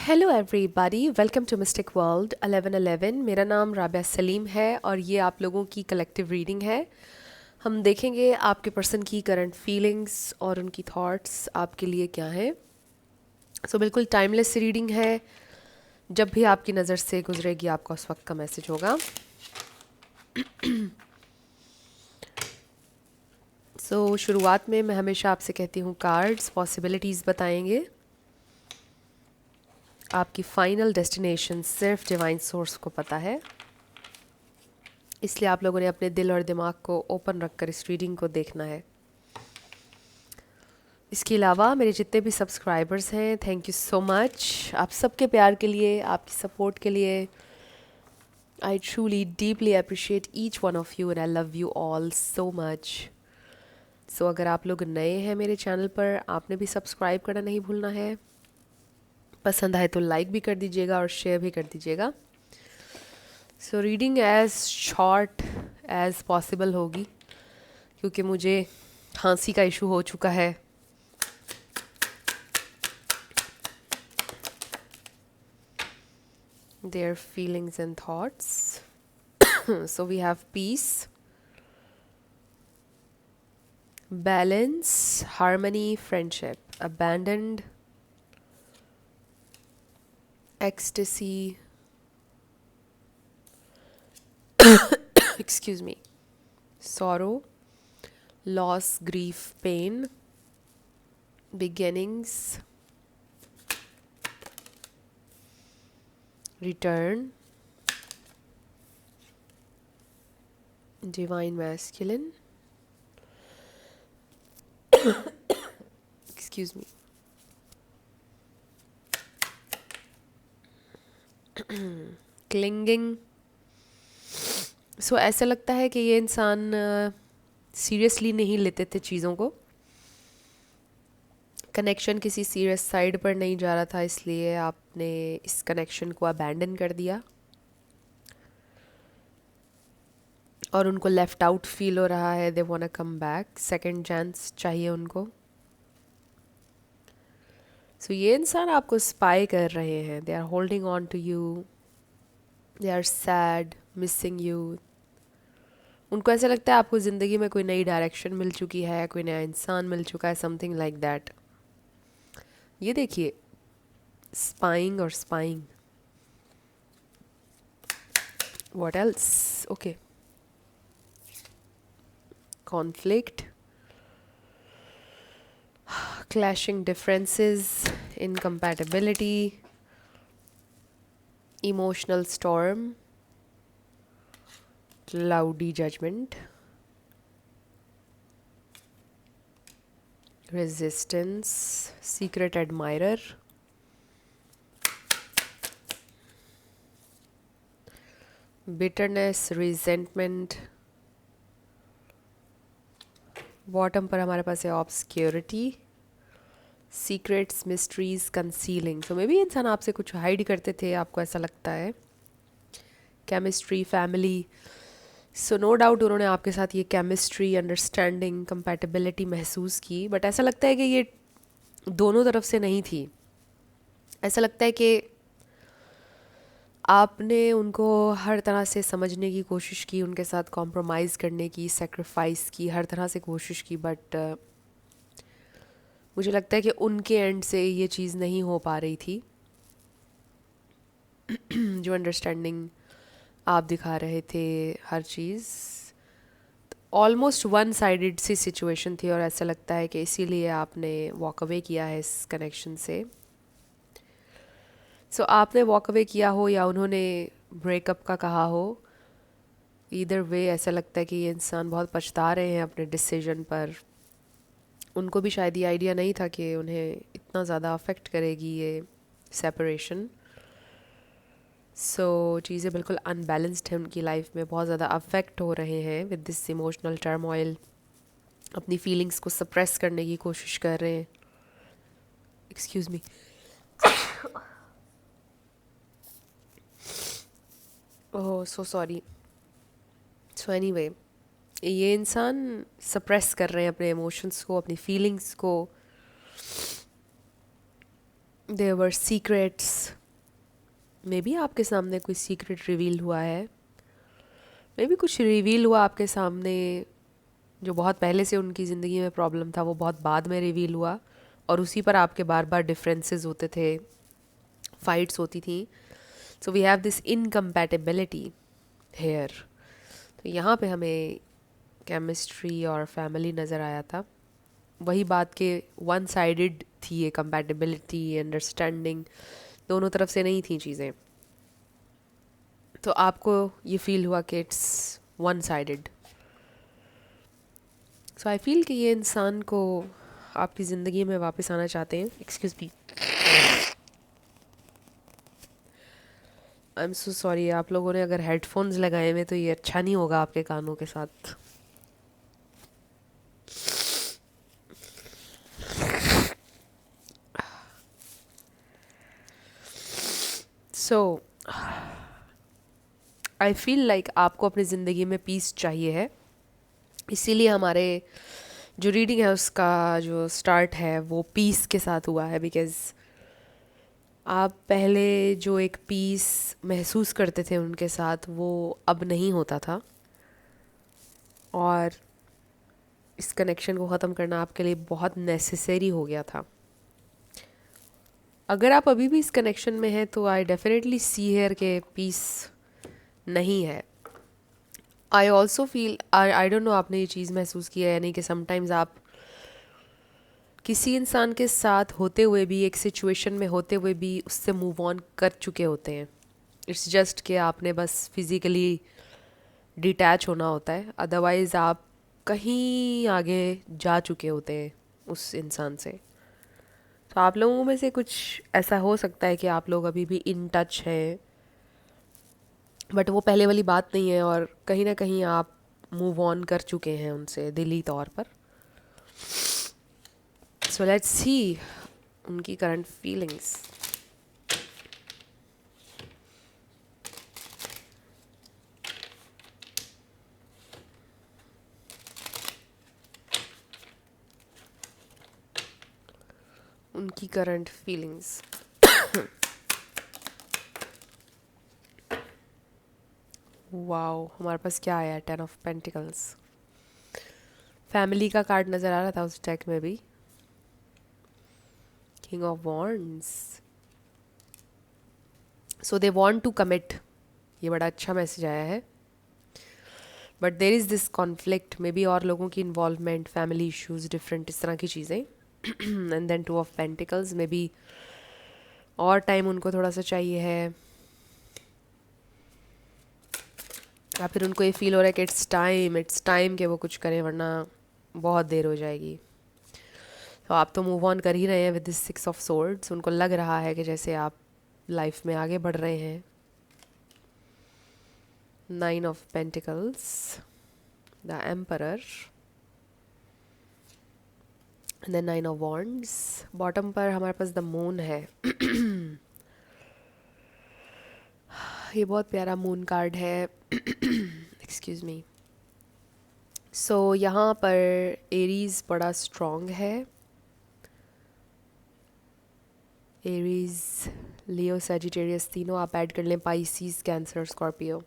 Hello everybody, welcome to mystic world 1111। मेरा नाम राबिया सलीम है और ये आप लोगों की कलेक्टिव रीडिंग है। हम देखेंगे आपके पर्सन की करंट फीलिंग्स और उनकी थॉट्स आपके लिए क्या हैं। बिल्कुल टाइमलेस रीडिंग है। जब भी आपकी नज़र से गुजरेगी आपका उस वक्त का मैसेज होगा। शुरुआत में मैं हमेशा आपसे कहती हूँ कार्ड्स पॉसिबिलिटीज़ बताएंगे। आपकी फाइनल डेस्टिनेशन सिर्फ डिवाइन सोर्स को पता है, इसलिए आप लोगों ने अपने दिल और दिमाग को ओपन रखकर इस रीडिंग को देखना है। इसके अलावा मेरे जितने भी सब्सक्राइबर्स हैं, थैंक यू सो मच आप सबके प्यार के लिए, आपकी सपोर्ट के लिए। I truly deeply appreciate each one of you and I love you all so much. अगर आप लोग नए हैं मेरे चैनल पर, आपने भी सब्सक्राइब करना नहीं भूलना है। पसंद आए तो लाइक भी कर दीजिएगा और शेयर भी कर दीजिएगा। Reading as short as possible होगी, क्योंकि मुझे खांसी का इशू हो चुका है। Their feelings and thoughts. So we have peace, balance, harmony, friendship, abandoned, ecstasy, excuse me, sorrow, loss, grief, pain, beginnings, return, divine masculine, excuse me, clinging. ऐसा लगता है कि ये इंसान सीरियसली नहीं लेते थे चीज़ों को। कनेक्शन किसी सीरियस साइड पर नहीं जा रहा था, इसलिए आपने इस कनेक्शन को अबैंडन कर दिया और उनको लेफ्ट आउट फील हो रहा है। They want to come back, second chance चाहिए उनको। ये इंसान आपको स्पाई कर रहे हैं। They are holding on to you, they are sad, missing you. उनको ऐसा लगता है आपको ज़िंदगी में कोई नई डायरेक्शन मिल चुकी है, कोई नया इंसान मिल चुका है, समथिंग लाइक दैट। ये देखिए, स्पाइंग और spying. What else? Okay, conflict, clashing differences, incompatibility, emotional storm, cloudy judgment, resistance, secret admirer, bitterness, resentment. Bottom पर हमारे पास है obscurity, secrets, mysteries, concealing. May be इंसान आपसे कुछ हाइड करते थे, आपको ऐसा लगता है। Chemistry, family. नो डाउट उन्होंने आपके साथ ये केमिस्ट्री, अंडरस्टैंडिंग, कंपैटिबिलिटी महसूस की, बट ऐसा लगता है कि ये दोनों तरफ से नहीं थी। ऐसा लगता है कि आपने उनको हर तरह से समझने की कोशिश की, उनके साथ कॉम्प्रोमाइज़ करने की, सेक्रीफाइस की, हर तरह से कोशिश की, बट मुझे लगता है कि उनके एंड से ये चीज़ नहीं हो पा रही थी। जो अंडरस्टैंडिंग आप दिखा रहे थे, हर चीज़ ऑलमोस्ट वन साइडेड सी सिचुएशन थी, और ऐसा लगता है कि इसीलिए आपने वॉक अवे किया है इस कनेक्शन से। आपने वॉक अवे किया हो या उन्होंने ब्रेकअप का कहा हो, ईदर वे ऐसा लगता है कि ये इंसान बहुत पछता रहे हैं अपने डिसीजन पर। उनको भी शायद ये आइडिया नहीं था कि उन्हें इतना ज़्यादा अफेक्ट करेगी ये सेपरेशन। चीज़ें बिल्कुल अनबैलेंस्ड हैं उनकी लाइफ में, बहुत ज़्यादा अफेक्ट हो रहे हैं विद दिस इमोशनल टर्मोइल। अपनी फीलिंग्स को सप्रेस करने की कोशिश कर रहे हैं। Excuse me. Oh so sorry. Anyway, ये इंसान सप्रेस कर रहे हैं अपने इमोशंस को, अपनी फीलिंग्स को। There were secrets, maybe आपके सामने कोई सीक्रेट रिवील हुआ है, मे बी कुछ रिवील हुआ आपके सामने जो बहुत पहले से उनकी ज़िंदगी में प्रॉब्लम था, वो बहुत बाद में रिवील हुआ और उसी पर आपके बार बार डिफरेंसेस होते थे, फाइट्स होती थी. So we have this incompatibility here. तो यहाँ पे हमें केमिस्ट्री और फैमिली नज़र आया था. वही बात के वन साइडेड थी ये कंपैटिबिलिटी, अंडरस्टैंडिंग, दोनों तरफ से नहीं थी चीज़ें. तो आपको ये फील हुआ कि it's one sided. So I feel कि ये इंसान को आपकी ज़िंदगी में वापस आना चाहते हैं. Excuse me, I am so sorry. आप लोगों ने अगर हेडफोन्स लगाए हुए तो ये अच्छा नहीं होगा आपके कानों के साथ. सो आई फील लाइक आपको अपनी ज़िंदगी में पीस चाहिए है. इसीलिए हमारे जो रीडिंग है उसका जो स्टार्ट है वो पीस के साथ हुआ है. बिकॉज़ आप पहले जो एक पीस महसूस करते थे उनके साथ, वो अब नहीं होता था. और इस कनेक्शन को ख़त्म करना आपके लिए बहुत नेसेसरी हो गया था. अगर आप अभी भी इस कनेक्शन में हैं तो आई डेफिनेटली सी हेयर के पीस नहीं है. I also feel, I don't know आपने ये चीज़ महसूस किया है या नहीं, कि समटाइम्स आप किसी इंसान के साथ होते हुए भी, एक सिचुएशन में होते हुए भी उससे मूव ऑन कर चुके होते हैं. इट्स जस्ट कि आपने बस फिज़िकली डिटैच होना होता है, अदरवाइज़ आप कहीं आगे जा चुके होते हैं उस इंसान से. तो आप लोगों में से कुछ ऐसा हो सकता है कि आप लोग अभी भी इन टच हैं, बट वो पहले वाली बात नहीं है और कहीं ना कहीं आप मूव ऑन कर चुके हैं उनसे दिली तौर पर. सो लेट्स सी उनकी करंट फीलिंग्स. उनकी करंट फीलिंग्स. वाओ, हमारे पास क्या आया? 10 ऑफ पेंटिकल्स. फैमिली का कार्ड नज़र आ रहा था उस डेक में भी. King of wands. So they want to commit. ये बड़ा अच्छा मैसेज आया है. But there is this conflict, maybe और लोगों की इन्वॉल्वमेंट, फैमिली इश्यूज, डिफरेंट इस तरह की चीज़ें. And then 2 of pentacles, maybe और टाइम उनको थोड़ा सा चाहिए है, या फिर उनको ये फील हो रहा है कि इट्स टाइम कि वो कुछ करें, वरना बहुत देर हो जाएगी. तो आप तो मूव ऑन कर ही रहे हैं विद दिस 6 ऑफ सोर्ड्स. उनको लग रहा है कि जैसे आप लाइफ में आगे बढ़ रहे हैं. 9 of pentacles, the emperor, then 9 of wands. Bottom पर हमारे पास द मून है. ये बहुत प्यारा मून कार्ड है. Excuse me. सो यहाँ पर एरीज बड़ा स्ट्रॉन्ग है. एरीज, लियो, सजिटेरियस तीनों आप ऐड कर लें. पाइसीज, कैंसर, स्कॉर्पियो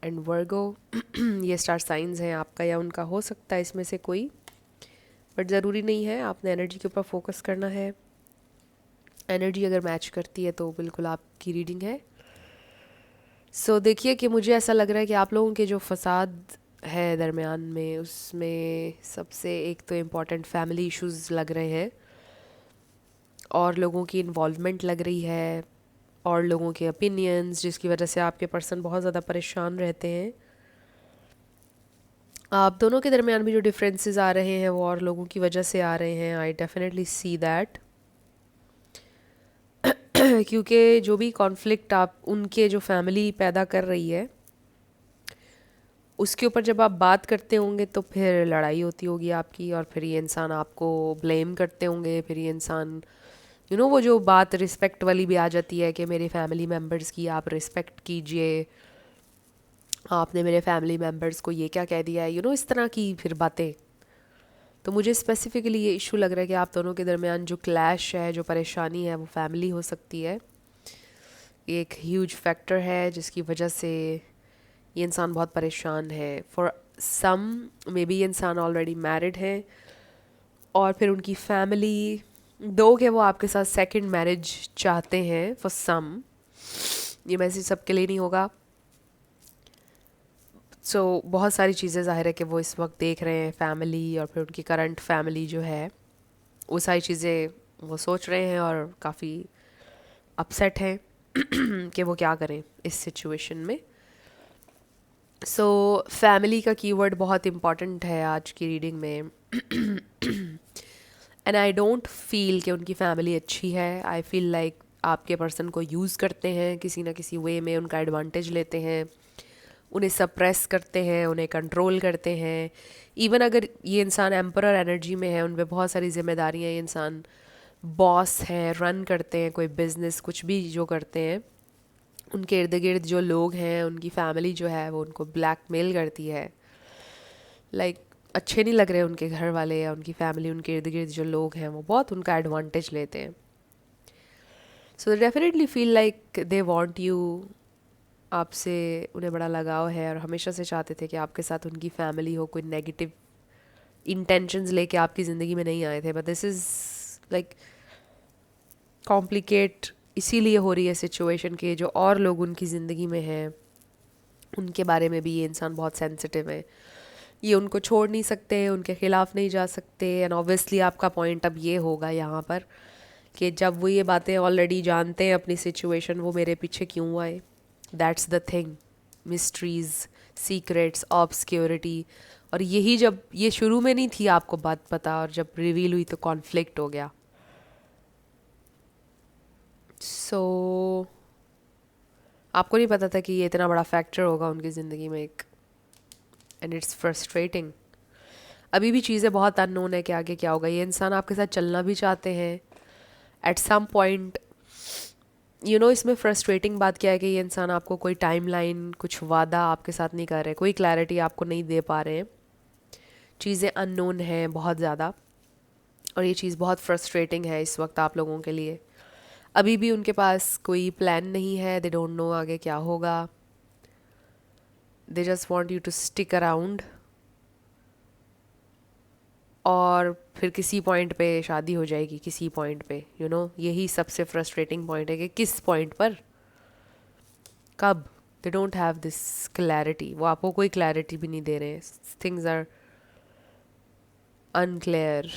एंड वर्गो. ये स्टार साइंस हैं आपका या उनका, हो सकता है इसमें से कोई, बट ज़रूरी नहीं है. आपने एनर्जी के ऊपर फोकस करना है. एनर्जी अगर मैच करती है तो बिल्कुल आपकी रीडिंग है. सो देखिए कि मुझे ऐसा लग रहा है कि आप लोगों के जो फसाद है दरमियान में, उसमें सबसे एक तो इम्पॉर्टेंट फैमिली इश्यूज लग रहे हैं, और लोगों की इन्वॉल्वमेंट लग रही है, और लोगों के ओपिनियंस, जिसकी वजह से आपके पर्सन बहुत ज़्यादा परेशान रहते हैं. आप दोनों के दरमियान भी जो डिफरेंसेस आ रहे हैं वो और लोगों की वजह से आ रहे हैं. I definitely see that. क्योंकि जो भी कॉन्फ्लिक्ट आप उनके जो फैमिली पैदा कर रही है, उसके ऊपर जब आप बात करते होंगे तो फिर लड़ाई होती होगी आपकी, और फिर ये इंसान आपको ब्लेम करते होंगे. फिर ये इंसान वो जो बात रिस्पेक्ट वाली भी आ जाती है कि मेरे फैमिली मेम्बर्स की आप रिस्पेक्ट कीजिए, आपने मेरे फैमिली मेम्बर्स को ये क्या कह दिया है, इस तरह की फिर बातें. तो मुझे स्पेसिफिकली ये इशू लग रहा है कि आप दोनों के दरमियान जो क्लैश है, जो परेशानी है, वो फैमिली हो सकती है, एक ह्यूज फैक्टर है जिसकी वजह से ये इंसान बहुत परेशान है. फॉर सम मे बी ये इंसान ऑलरेडी मैरिड है, और फिर उनकी फैमिली, दो कि वो आपके साथ सेकंड मैरिज चाहते हैं. फॉर सम, ये मैसेज सबके लिए नहीं होगा. सो बहुत सारी चीज़ें ज़ाहिर है कि वो इस वक्त देख रहे हैं, फैमिली और फिर उनकी करंट फैमिली जो है, वो सारी चीज़ें वो सोच रहे हैं और काफ़ी अपसेट हैं कि वो क्या करें इस सिचुएशन में. सो फैमिली का कीवर्ड बहुत इम्पॉर्टेंट है आज की रीडिंग में. एंड आई डोंट फील कि उनकी फैमिली अच्छी है. आई फील लाइक आपके पर्सन को यूज़ करते हैं किसी ना किसी वे में, उनका एडवांटेज लेते हैं, उन्हें सप्रेस करते हैं, उन्हें कंट्रोल करते हैं. इवन अगर ये इंसान एम्परर एनर्जी में है, उन पर बहुत सारी जिम्मेदारियाँ, ये इंसान बॉस हैं, रन करते हैं कोई बिजनेस, कुछ भी जो करते हैं, उनके इर्द गिर्द जो लोग हैं, उनकी फैमिली जो है वो उनको ब्लैकमेल करती है. लाइक अच्छे नहीं लग रहे उनके घर वाले या उनकी फैमिली, उनके इर्द गिर्द जो लोग हैं वो बहुत उनका एडवांटेज लेते हैं. So they definitely feel like they want you. आपसे उन्हें बड़ा लगाव है और हमेशा से चाहते थे कि आपके साथ उनकी फैमिली हो, कोई नेगेटिव इंटेंशंस लेके आपकी ज़िंदगी में नहीं आए थे. But this is like complicate इसीलिए हो रही है सिचुएशन के जो और लोग उनकी ज़िंदगी में हैं उनके बारे में भी ये इंसान बहुत सेंसिटिव है. ये उनको छोड़ नहीं सकते, उनके ख़िलाफ़ नहीं जा सकते. एंड ऑब्वियसली आपका पॉइंट अब ये होगा यहाँ पर कि जब वो ये बातें ऑलरेडी जानते हैं अपनी सिचुएशन, वो मेरे पीछे क्यों आए. That's the thing. Mysteries, secrets, obscurity. और यही जब ये शुरू में नहीं थी आपको बात पता, और जब रिवील हुई तो कॉन्फ्लिक्ट हो गया. सो आपको नहीं पता था कि ये इतना बड़ा फैक्टर होगा उनकी ज़िंदगी में एक. And it's frustrating. अभी भी चीज़ें बहुत अननोन है कि आगे क्या होगा. ये इंसान आपके साथ चलना भी चाहते हैं एट सम पॉइंट. इसमें फ्रस्ट्रेटिंग बात क्या है कि ये इंसान आपको कोई टाइमलाइन, कुछ वादा आपके साथ नहीं कर रहे, कोई क्लैरिटी आपको नहीं दे पा रहे हैं. चीज़ें अननोन हैं बहुत ज़्यादा, और ये चीज़ बहुत फ्रस्ट्रेटिंग है इस वक्त आप लोगों के लिए. अभी भी उनके पास कोई प्लान नहीं है. दे डोंट नो आगे क्या होगा. They just want you to stick around. और फिर किसी पॉइंट पे शादी हो जाएगी, किसी पॉइंट पे. यही सबसे फ्रस्ट्रेटिंग पॉइंट है कि किस पॉइंट पर, कब. They don't have this clarity. वो आपको कोई क्लैरिटी भी नहीं दे रहे. Things are unclear.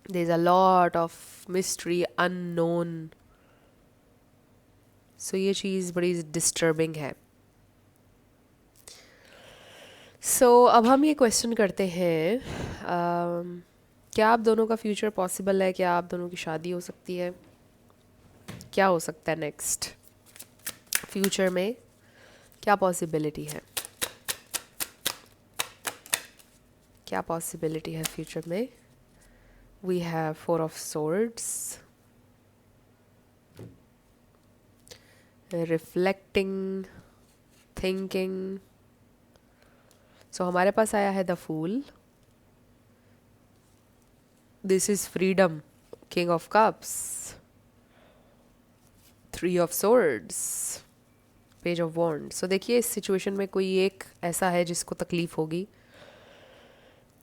There is a lot of mystery, unknown. So ये चीज़ बड़ी डिस्टर्बिंग है. सो अब हम ये क्वेश्चन करते हैं, क्या आप दोनों का फ्यूचर पॉसिबल है? क्या आप दोनों की शादी हो सकती है? क्या हो सकता है नेक्स्ट फ्यूचर में? क्या पॉसिबिलिटी है? क्या पॉसिबिलिटी है फ्यूचर में? We have 4 of swords, reflecting, thinking. So हमारे पास आया है the fool. This is freedom, king of cups, 3 of swords, page of wand. So देखिए, इस सिचुएशन में कोई एक ऐसा है जिसको तकलीफ होगी,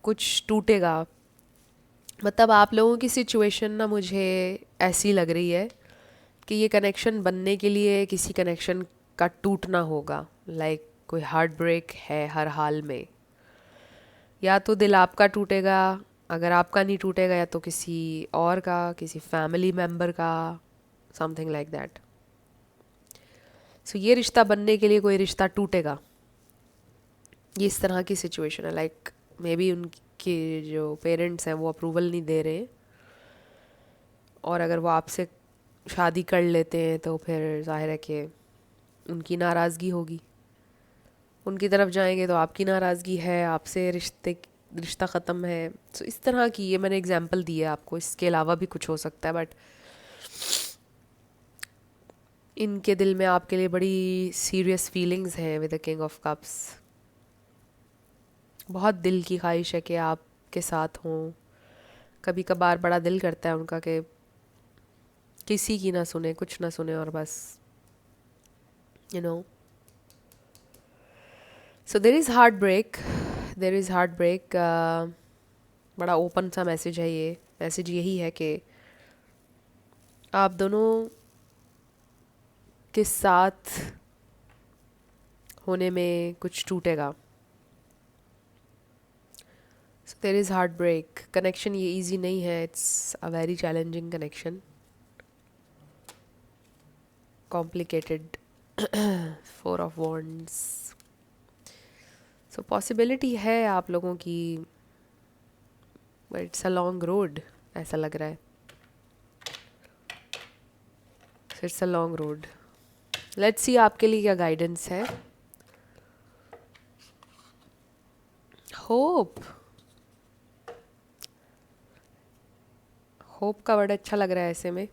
कुछ टूटेगा. मतलब आप लोगों की सिचुएशन ना मुझे ऐसी लग रही है कि ये कनेक्शन बनने के लिए किसी कनेक्शन का टूटना होगा. लाइक कोई हार्ट ब्रेक है हर हाल में. या तो दिल आपका टूटेगा, अगर आपका नहीं टूटेगा, या तो किसी और का, किसी फैमिली मेम्बर का, समथिंग लाइक दैट. सो ये रिश्ता बनने के लिए कोई रिश्ता टूटेगा. ये इस तरह की सिचुएशन है. लाइक मे बी उनके जो पेरेंट्स हैं वो अप्रूवल नहीं दे रहे, और अगर वो आपसे शादी कर लेते हैं तो फिर जाहिर है कि उनकी नाराज़गी होगी. उनकी तरफ जाएंगे तो आपकी नाराज़गी है, आपसे रिश्ता ख़त्म है. सो इस तरह की, ये मैंने एग्जांपल दी है आपको, इसके अलावा भी कुछ हो सकता है. बट इनके दिल में आपके लिए बड़ी सीरियस फीलिंग्स हैं with the king of cups. बहुत दिल की ख्वाहिश है कि आपके साथ हों. कभी कभार बड़ा दिल करता है उनका कि किसी की ना सुने, कुछ ना सुने और बस you know. So there is heart break, there is heart break. बड़ा ओपन सा मैसेज है ये। मैसेज यही है कि आप दोनों के साथ होने में कुछ टूटेगा। So there is heart break. Connection ये इजी नहीं है, it's a very challenging connection, complicated. Four of wands. So possibility है आप लोगों की, but it's a long road ऐसा लग रहा है। It's a long road. Let's see आपके लिए क्या गाइडेंस है। होप, होप का वर्ड अच्छा लग रहा है ऐसे में।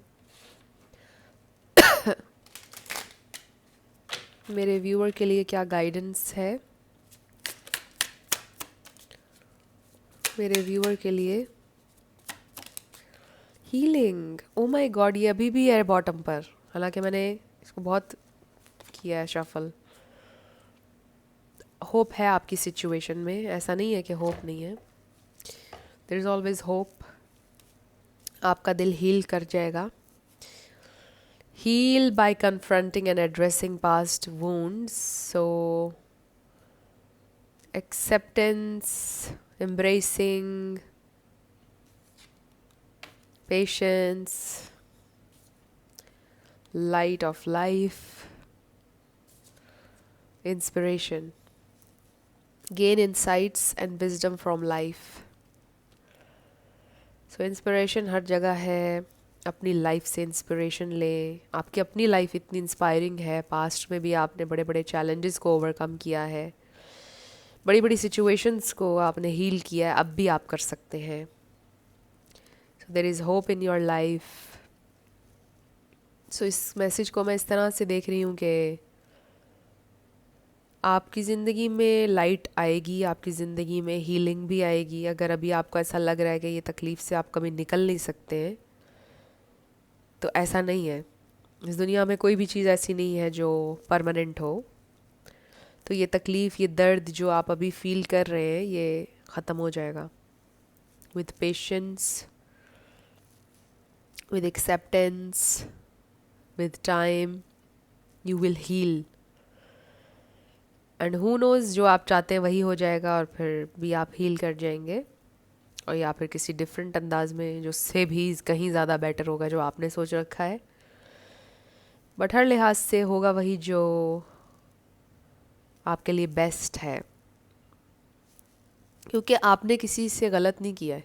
मेरे व्यूअर के लिए क्या गाइडेंस है, मेरे व्यूअर के लिए हीलिंग। ओ माय गॉड, ये अभी भी है बॉटम पर, हालांकि मैंने इसको बहुत किया है शफल। होप है आपकी सिचुएशन में, ऐसा नहीं है कि होप नहीं है। There is always hope. आपका दिल हील कर जाएगा। Heal by confronting and addressing past wounds. So, acceptance, embracing, patience, light of life, inspiration. Gain insights and wisdom from life. So, inspiration हर जगह है। अपनी लाइफ से इंस्पिरेशन लें। आपकी अपनी लाइफ इतनी इंस्पायरिंग है, पास्ट में भी आपने बड़े बड़े चैलेंजेस को ओवरकम किया है, बड़ी बड़ी सिचुएशंस को आपने हील किया है, अब भी आप कर सकते हैं। So there is hope in your life. So इस मैसेज को मैं इस तरह से देख रही हूँ कि आपकी ज़िंदगी में लाइट आएगी, आपकी ज़िंदगी में हीलिंग भी आएगी। अगर अभी आपको ऐसा लग रहा है कि ये तकलीफ़ से आप कभी निकल नहीं सकते हैं, तो ऐसा नहीं है। इस दुनिया में कोई भी चीज़ ऐसी नहीं है जो परमानेंट हो। तो ये तकलीफ़, ये दर्द जो आप अभी फील कर रहे हैं, ये ख़त्म हो जाएगा। With patience, with acceptance, with time, you will heal. And who knows, जो आप चाहते हैं वही हो जाएगा, और फिर भी आप हील कर जाएंगे, और या फिर किसी डिफरेंट अंदाज में जो से भी कहीं ज़्यादा बेटर होगा जो आपने सोच रखा है। बट हर लिहाज से होगा वही जो आपके लिए बेस्ट है, क्योंकि आपने किसी से गलत नहीं किया है।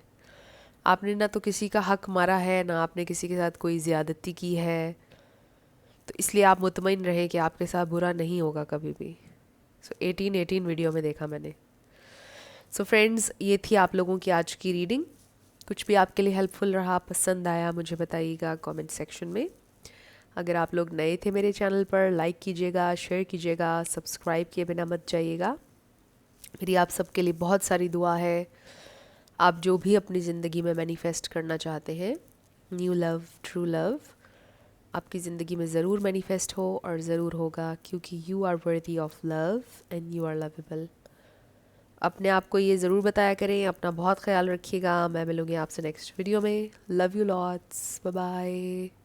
आपने ना तो किसी का हक मारा है, ना आपने किसी के साथ कोई ज़्यादती की है। तो इसलिए आप मुतमईन रहे कि आपके साथ बुरा नहीं होगा कभी भी। सो 18 वीडियो में देखा मैंने। सो फ्रेंड्स, ये थी आप लोगों की आज की रीडिंग। कुछ भी आपके लिए हेल्पफुल रहा, पसंद आया, मुझे बताइएगा कमेंट सेक्शन में। अगर आप लोग नए थे मेरे चैनल पर, लाइक कीजिएगा, शेयर कीजिएगा, सब्सक्राइब किए बिना मत जाइएगा। मेरी आप सबके लिए बहुत सारी दुआ है। आप जो भी अपनी ज़िंदगी में मैनिफेस्ट करना चाहते हैं, न्यू लव, ट्रू लव, आपकी ज़िंदगी में ज़रूर मैनिफेस्ट हो, और ज़रूर होगा, क्योंकि you are worthy of love and you are lovable. अपने आप को ये ज़रूर बताया करें। अपना बहुत ख्याल रखिएगा। मैं मिलूँगी आपसे नेक्स्ट वीडियो में। Love you lots, bye bye.